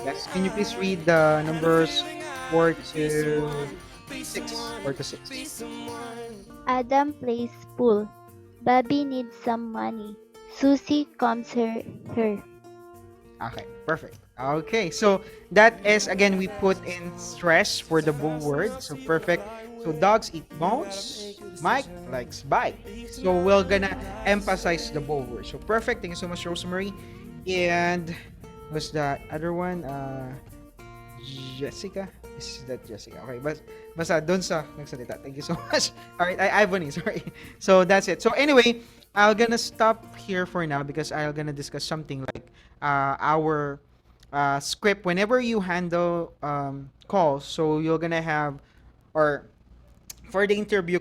A: Yes. Can you please read the numbers 4 to 6? 4 to 6.
B: Adam plays pool. Bobby needs some money. Susie comes her.
A: Okay, perfect. Okay, so that is again we put in stress for the bow word. So perfect. So dogs eat bones. Mike likes bike. So we're gonna emphasize the bow word. So perfect. Thank you so much, Rosemary. And what's the other one? Jessica. Is that Jessica? Okay, but basta doon sa nagsalita. Thank you so much. All right, Ivany, sorry. So that's it. So anyway, I'm gonna stop here for now because I'm gonna discuss something like our script whenever you handle calls. So you're gonna have or for the interview,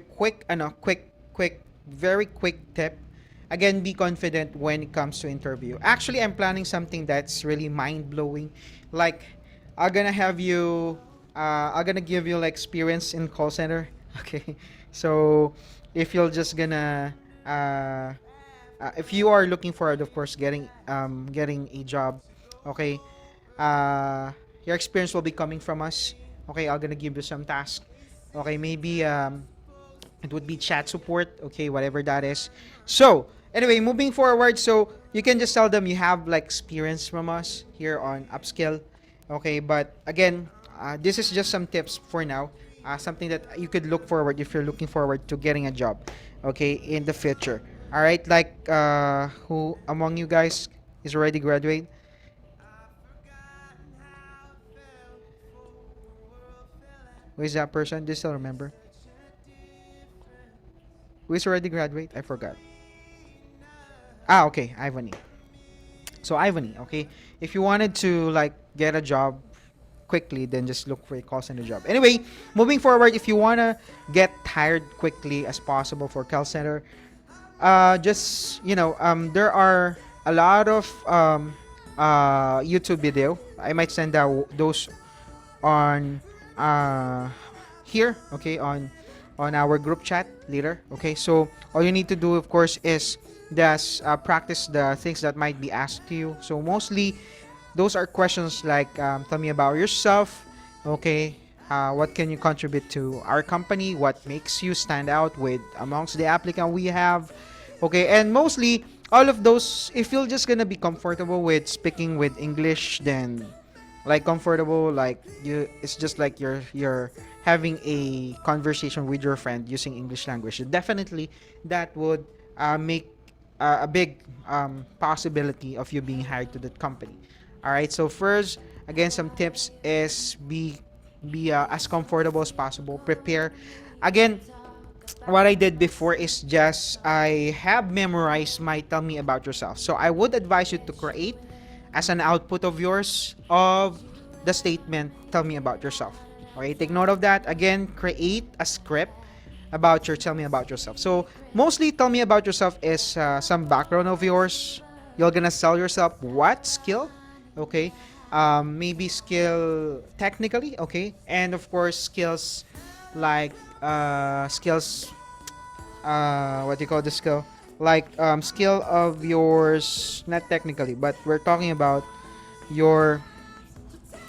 A: very quick tip. Again, be confident when it comes to interview. Actually, I'm planning something that's really mind blowing. Like, I'm gonna give you like experience in call center. Okay, so if you're just gonna, if you are looking forward, of course, getting a job, okay, your experience will be coming from us. Okay, I'm gonna give you some tasks. Okay, maybe it would be chat support, okay, whatever that is. So anyway, moving forward, so you can just tell them you have like experience from us here on upskill, okay, but again, this is just some tips for now, something that you could look forward if you're looking forward to getting a job, okay, in the future. All right, like who among you guys is already graduate? Who is that person? Do you still remember? Who is already graduate? I forgot. Ah, okay, Ivany. So Ivany, okay, if you wanted to like get a job quickly, then just look for a call center job. Anyway, moving forward, if you wanna get hired quickly as possible for call center, just there are a lot of YouTube video. I might send out those on uh, here, okay, on our group chat later. Okay, so all you need to do, of course, is just practice the things that might be asked to you. So mostly those are questions like tell me about yourself, okay, what can you contribute to our company, what makes you stand out with amongst the applicant we have, okay, and mostly all of those, if you're just gonna be comfortable with speaking with English, then like comfortable, like you, it's just like you're having a conversation with your friend using English language, definitely that would make a big possibility of you being hired to that company. All right, so first, again, some tips is be as comfortable as possible, prepare. Again, what I did before is just I have memorized my tell me about yourself. So I would advise you to create as an output of yours of the statement tell me about yourself. Okay, take note of that. Again, create a script about your tell me about yourself. So mostly tell me about yourself is some background of yours. You're gonna sell yourself what skill, okay? Maybe skill technically, okay, and of course skills like skills what do you call this skill, like skill of yours, not technically, but we're talking about your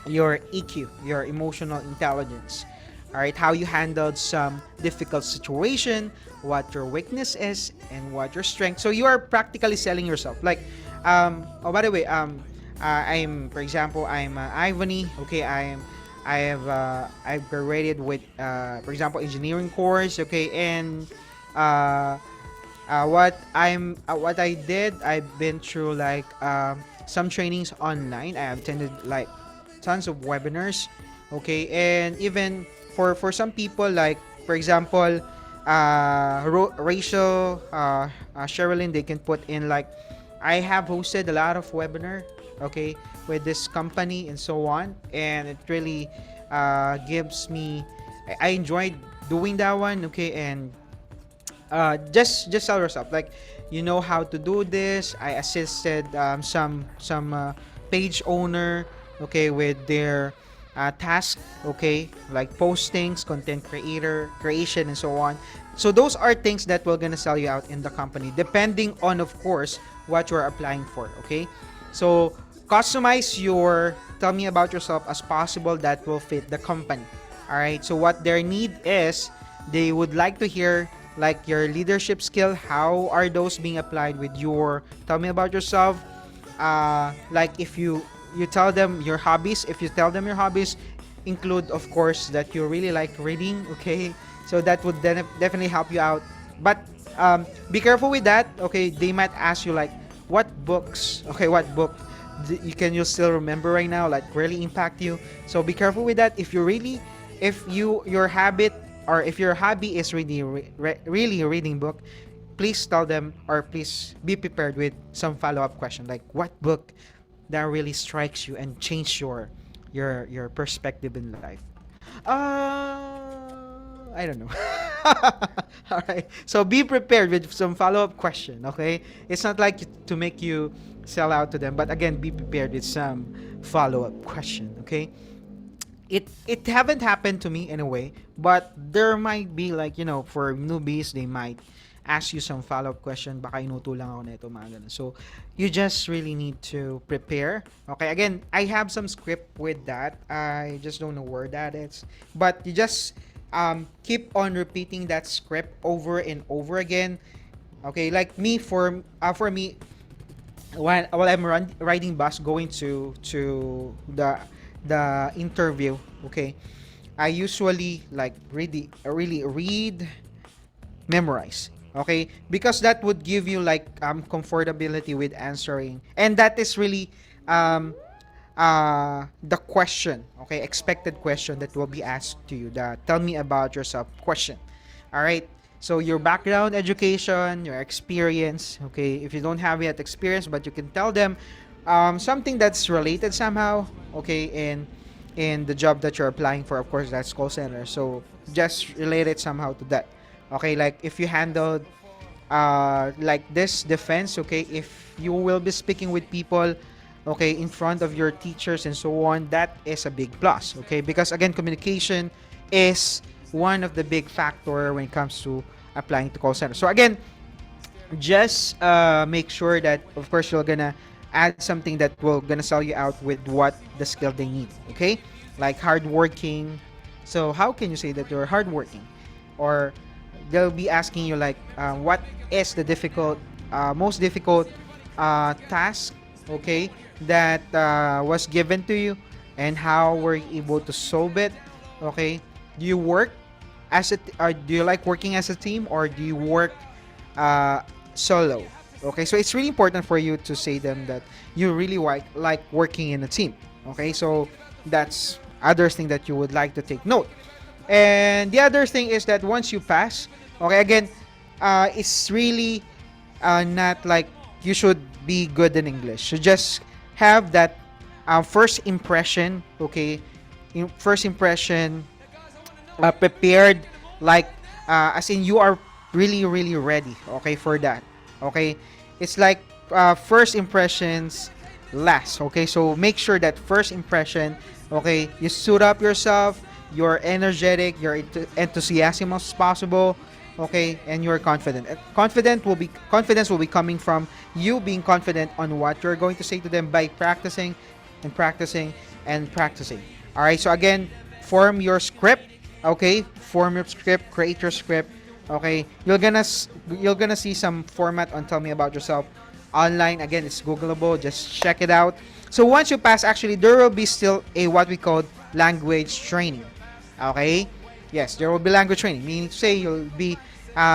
A: EQ, your emotional intelligence. All right, how you handled some difficult situation, what your weakness is, and what your strength. So you are practically selling yourself. Like, oh by the way, I'm for example, I'm Ivany. Okay, I've graduated with for example engineering course. Okay, and uh, what I did, I've been through like some trainings online. I have attended like tons of webinars, okay, and even for some people, like for example Rachel, Sherilyn, they can put in like I have hosted a lot of webinar, okay, with this company and so on, and it really gives me, I enjoyed doing that one, okay, and just tell yourself like you know how to do this. I assisted some page owner, okay, with their task, okay, like postings, content creator creation, and so on. So those are things that will gonna sell you out in the company, depending on, of course, what you're applying for, okay. So customize your tell me about yourself as possible that will fit the company. All right, so what their need is, they would like to hear like your leadership skill, how are those being applied with your tell me about yourself. Like if you tell them your hobbies, if you tell them your hobbies, include of course that you really like reading, okay, so that would definitely help you out. But be careful with that, okay. They might ask you like what books, okay, what book you still remember right now, like really impact you. So be careful with that. If you really, if your habit, or if your hobby is really really reading book, please tell them, or please be prepared with some follow-up question like what book that really strikes you and change your perspective in life. I don't know. All right, so be prepared with some follow-up question, okay. It's not like to make you sell out to them, but again, be prepared with some follow-up question, okay. It haven't happened to me in a way, but there might be like, for newbies, they might ask you some follow-up question, baka inuto lang ako nito, mga ganun. So you just really need to prepare, okay. Again, I have some script with that, I just don't know where that is, but you just keep on repeating that script over and over again, okay. Like me, for me, while I'm riding bus going to the interview, okay, I usually like really read, memorize, okay, because that would give you like comfortability with answering, and that is really the question, okay, expected question that will be asked to you, the tell me about yourself question. All right, so your background, education, your experience, okay, if you don't have yet experience, but you can tell them something that's related somehow, okay, in the job that you're applying for. Of course, that's call center. So just relate it somehow to that. Okay, like if you handled like this defense, okay, if you will be speaking with people, okay, in front of your teachers and so on, that is a big plus, okay, because again, communication is one of the big factor when it comes to applying to call center. So again, just make sure that of course you're gonna add something that will gonna sell you out with what the skill they need, okay, like hardworking. So how can you say that you're hardworking? Or they'll be asking you like what is the difficult most difficult task, okay, that was given to you, and how were you able to solve it, okay. Do you work as a or do you like working as a team, or do you work uh, solo? Okay, so it's really important for you to say them that you really like working in a team. Okay, so that's other thing that you would like to take note. And the other thing is that once you pass, okay, again, it's really not like you should be good in English. So just have that first impression, okay, first impression prepared, like as in you are really really ready, okay, for that, okay. It's like first impressions last, okay. So make sure that first impression, okay, you suit up yourself, you're energetic, you're enthusiastic as possible, okay, and you're confident. And confidence will be coming from you being confident on what you're going to say to them by practicing and practicing and practicing. All right, so again, form your script, okay, form your script, create your script, okay. You're gonna see some format on Tell Me About Yourself online. Again, it's googleable, just check it out. So once you pass, actually there will be still a what we call language training, okay. Yes, there will be language training, meaning to say you'll be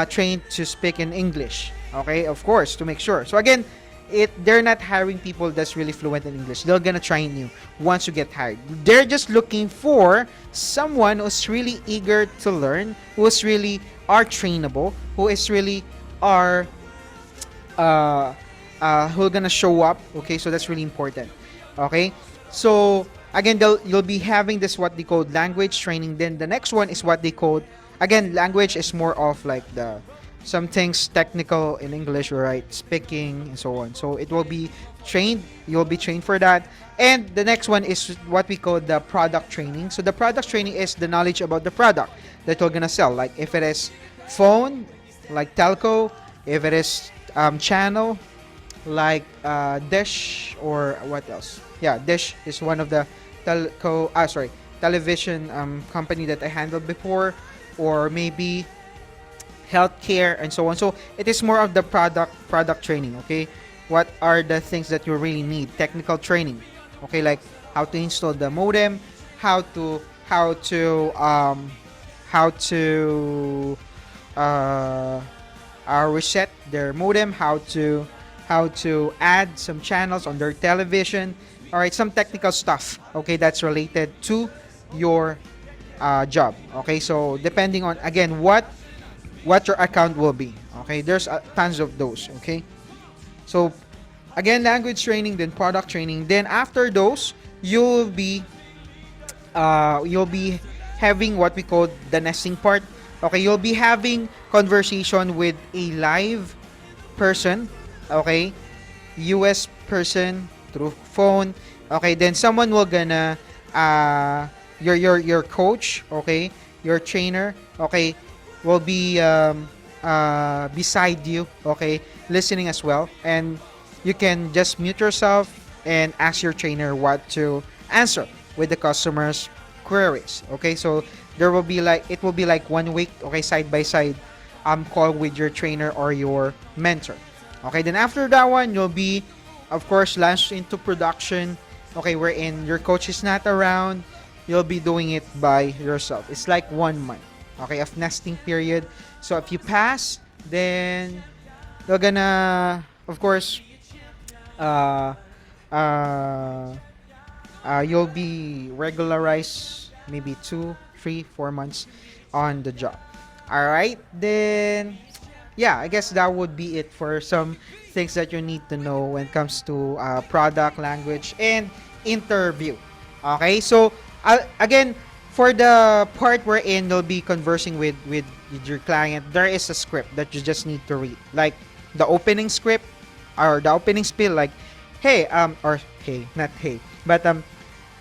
A: trained to speak in English, okay, of course, to make sure. So again, they're not hiring people that's really fluent in English. They're gonna train you once you get hired. They're just looking for someone who's really eager to learn, who's really are trainable, who is really are who are gonna show up. Okay, so that's really important. Okay, so again, you'll be having this what they call language training. Then the next one is what they call, again, language is more of like the some things technical in English, right? Speaking and so on. So it will be trained. You'll be trained for that. And the next one is what we call the product training. So the product training is the knowledge about the product that you're gonna sell. Like if it is phone, like telco. If it is channel, like Dish, or what else? Yeah, Dish is one of the television company that I handled before, or maybe healthcare and so on. So it is more of the product training, okay. What are the things that you really need? Technical training, okay, like how to install the modem, how to how to um how to uh, reset their modem, how to add some channels on their television. All right, some technical stuff, okay, that's related to your job, okay. So depending on, again, what your account will be, okay, there's tons of those, okay. So again, language training, then product training, then after those you'll be having what we call the nesting part, okay. You'll be having conversation with a live person, okay, US person through phone, okay. Then someone will gonna your coach, okay, your trainer, okay, will be beside you, okay, listening as well. And you can just mute yourself and ask your trainer what to answer with the customer's queries, okay. So there will be like, it will be like 1 week, okay, side by side call with your trainer or your mentor, okay. Then after that one, you'll be of course launched into production, okay, wherein your coach is not around. You'll be doing it by yourself. It's like 1 month, okay, of nesting period. So if you pass, then you're gonna of course uh uh you'll be regularized maybe 2, 3, 4 months on the job. All right, then yeah, I guess that would be it for some things that you need to know when it comes to product, language, and interview. Okay, so again, for the part wherein you'll be conversing with your client, there is a script that you just need to read, like the opening script or the opening spiel, like, hey, or hey, not hey, but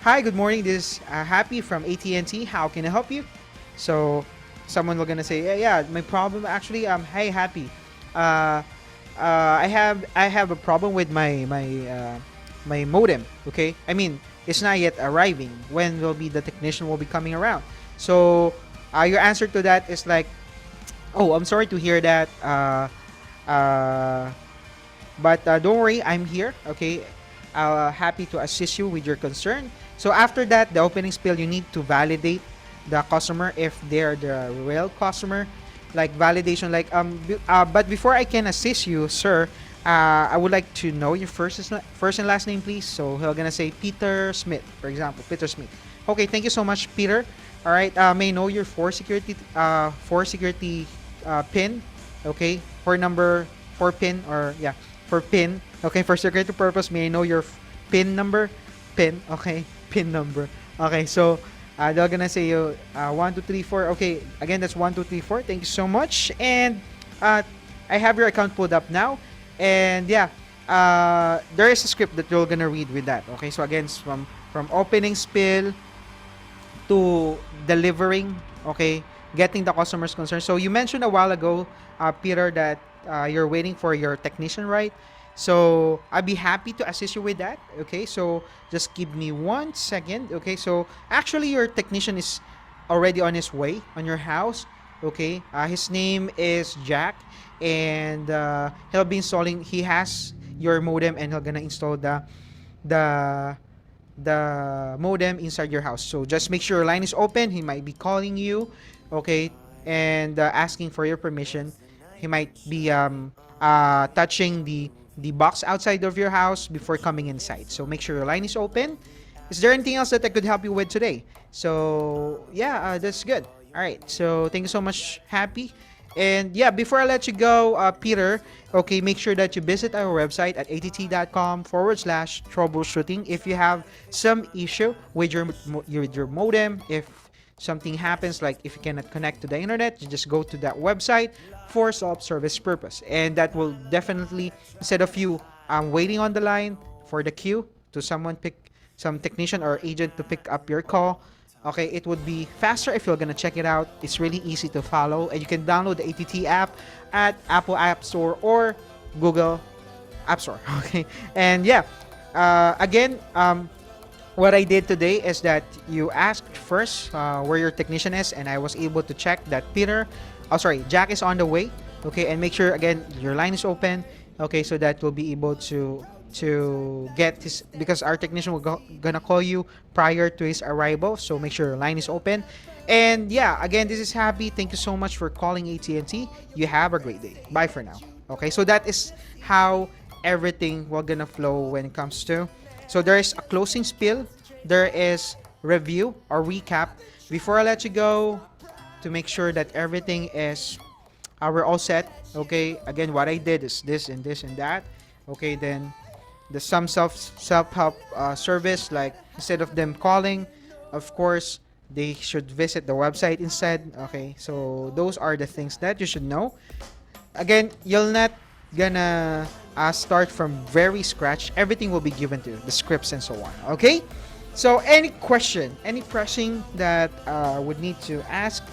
A: hi, good morning. This is Happy from AT&T. How can I help you? So someone will gonna say, yeah, my problem actually, hey, Happy, uh, I have a problem with my modem. Okay, I mean, it's not yet arriving. When will be the technician will be coming around? So your answer to that is like, oh, I'm sorry to hear that. Uh, but don't worry, I'm here. Okay, happy to assist you with your concern. So after that, the opening spiel, you need to validate the customer if they're the real customer, like validation. Like but before I can assist you, sir, I would like to know your first and last name, please. So he'll gonna say Peter Smith, for example, Peter Smith. Okay, thank you so much, Peter. All right, may I know your for security pin. Okay, for number for pin or yeah for pin. Okay, for security purpose, may I know your pin number? Pin. Okay, pin number. Okay, so they're gonna say you 1 2 3 4. Okay, again that's 1 2 3 4. Thank you so much, and I have your account pulled up now, and yeah, there is a script that you're gonna read with that. Okay, so again, it's from opening spiel to delivering, okay, getting the customer's concern. So you mentioned a while ago, Peter, that you're waiting for your technician, right? So I'd be happy to assist you with that. Okay, so just give me 1 second. Okay, so actually your technician is already on his way on your house. Okay, his name is Jack, and he'll be installing. He has your modem, and he'll gonna install the the modem inside your house. So just make sure your line is open. He might be calling you, okay, and asking for your permission. He might be touching the box outside of your house before coming inside. So make sure your line is open. Is there anything else that I could help you with today? So yeah, that's good. All right. So thank you so much, Happy. And yeah, before I let you go, Peter, okay, make sure that you visit our website at att.com/troubleshooting if you have some issue with your modem. If something happens, like if you cannot connect to the internet, you just go to that website for self-service purpose. And that will definitely, instead of you waiting on the line for the queue to some technician or agent to pick up your call, okay, it would be faster if you're gonna check it out. It's really easy to follow, and you can download the ATT app at Apple App Store or Google App Store. Okay, and yeah, again, what I did today is that you asked first where your technician is, and I was able to check that Jack is on the way. Okay, and make sure again your line is open. Okay, so that we'll be able to get his, because our technician will gonna call you prior to his arrival. So make sure your line is open. And yeah, again, this is Happy. Thank you so much for calling AT&T. You have a great day. Bye for now. Okay, so that is how everything will gonna flow when it comes to. So there is a closing spiel, there is review or recap. Before I let you go, to make sure that everything is we're all set. Okay, again, what I did is this and this and that. Okay, then the some self-help service, like instead of them calling, of course they should visit the website instead. Okay, so those are the things that you should know. Again, you'll not gonna start from very scratch. Everything will be given to you, the scripts and so on. Okay, so any question, any pressing that would need to ask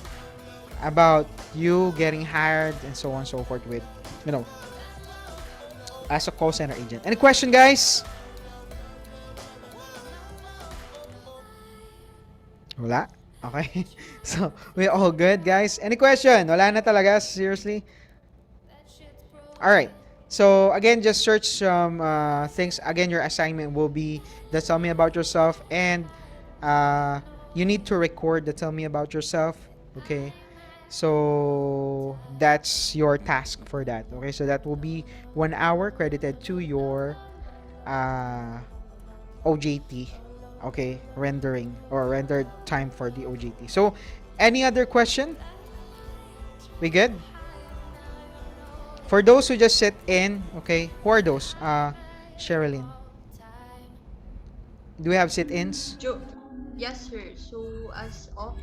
A: about you getting hired and so on and so forth with, as a call center agent. Any question, guys? Wala? Okay. So, we're all good, guys. Any question? Wala na talaga? Seriously? Alright. So, again, just search some things. Again, your assignment will be the tell me about yourself, and you need to record the tell me about yourself. Okay. So that's your task for that. Okay, so that will be 1 hour credited to your OJT. Okay, rendering or rendered time for the OJT. So any other question? We good? For those who just sit in, okay, who are those? Sherilyn, do we have sit-ins?
I: Yes, sir. So as of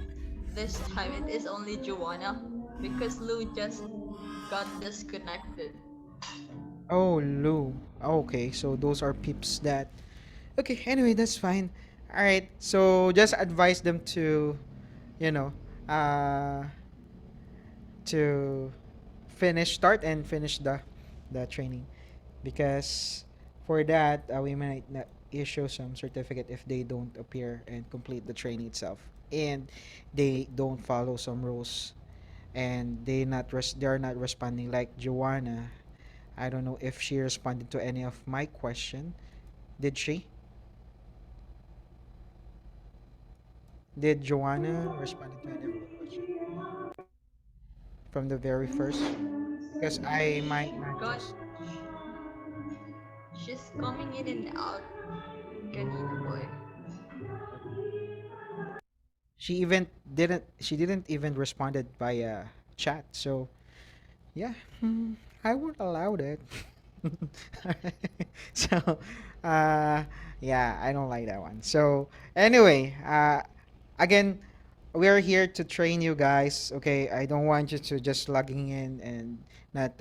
I: this time, it is only Joanna because Lou just got disconnected.
A: Oh, Lou. Okay, so those are peeps that. Okay, anyway, that's fine. All right, so just advise them to, you know, uh, to start and finish the training, because for that we might not issue some certificate if they don't appear and complete the training itself, and they don't follow some rules, and they are not responding like Joanna. I don't know if she responded to any of my question. Did she? Did Joanna respond to any of my question from the very first? Because I
I: God,
A: just.
I: she's coming in and out. Kanina po
A: Oh,
I: eh.
A: okay. She didn't even responded via chat. So yeah, I won't allow that. So yeah, I don't like that one. So anyway, again, we're here to train you guys. Okay, I don't want you to just logging in and not